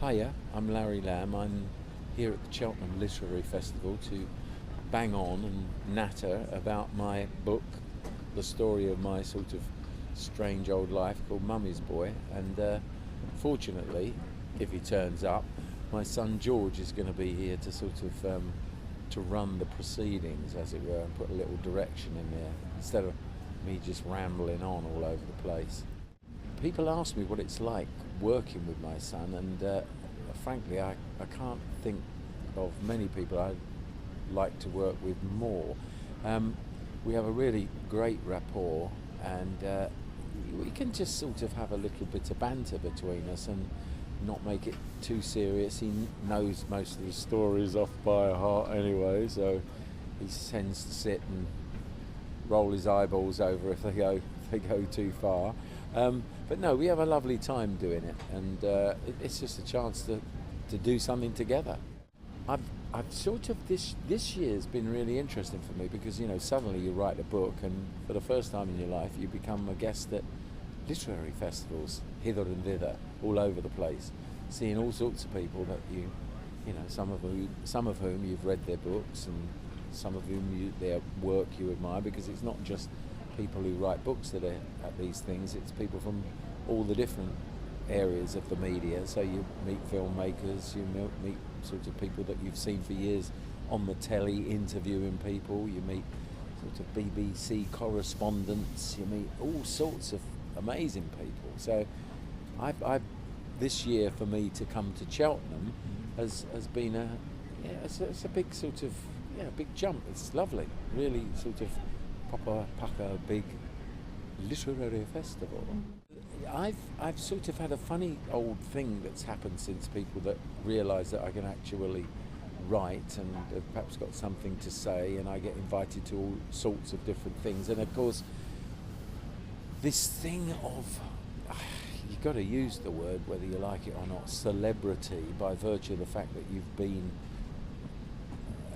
Hiya, I'm Larry Lamb. I'm here at the Cheltenham Literary Festival to bang on and natter about my book, the story of my sort of strange old life called Mummy's Boy. And fortunately, if he turns up, my son George is going to be here to sort of to run the proceedings, as it were, and put a little direction in there instead of me just rambling on all over the place. People ask me what it's like working with my son, and frankly I can't think of many people I'd like to work with more. We have a really great rapport, and we can just sort of have a little bit of banter between us and not make it too serious. He knows most of the stories off by heart anyway, so he tends to sit and roll his eyeballs over if they go too far. But no, we have a lovely time doing it, and it's just a chance to do something together. I've sort of this year's been really interesting for me because, you know, suddenly you write a book, and for the first time in your life you become a guest at literary festivals hither and thither all over the place, seeing all sorts of people that you know, some of whom you've read their books, and some of whom their work you admire, because it's not just people who write books that are at these things, it's people from all the different areas of the media. So you meet filmmakers, you meet sorts of people that you've seen for years on the telly interviewing people, you meet sort of BBC correspondents, you meet all sorts of amazing people. So I've this year, for me to come to Cheltenham has been it's a big sort of big jump. It's lovely, really sort of proper pucker big literary festival. I've sort of had a funny old thing that's happened since people that realise that I can actually write and have perhaps got something to say, and I get invited to all sorts of different things. And of course, this thing of you've got to use the word, whether you like it or not, celebrity, by virtue of the fact that you've been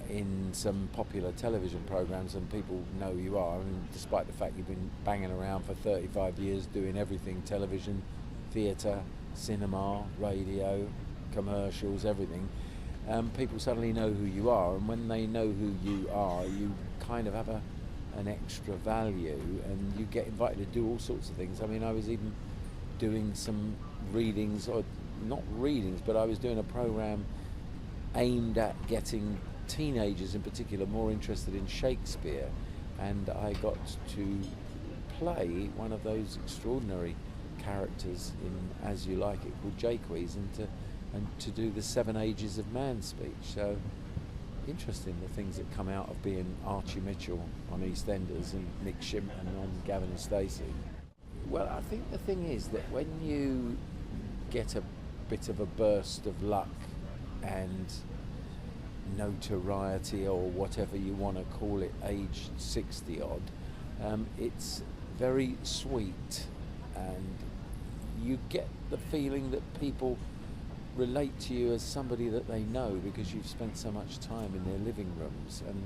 in some popular television programs and people know who you are. I mean, despite the fact you've been banging around for 35 years doing everything: television, theatre, cinema, radio, commercials, everything. People suddenly know who you are, and when they know who you are, you kind of have an extra value, and you get invited to do all sorts of things. I mean, I was even doing some readings, or not readings, but I was doing a programme aimed at getting teenagers in particular more interested in Shakespeare, and I got to play one of those extraordinary characters in As You Like It, called Jaques, and to do the 7 Ages of Man speech. So interesting, the things that come out of being Archie Mitchell on EastEnders and Nick Shimton on Gavin and Stacey. Well, I think the thing is that when you get a bit of a burst of luck and notoriety, or whatever you want to call it, aged 60 odd, it's very sweet, and you get the feeling that people relate to you as somebody that they know because you've spent so much time in their living rooms. And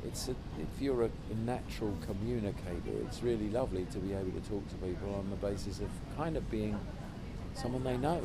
if you're a natural communicator, it's really lovely to be able to talk to people on the basis of kind of being someone they know.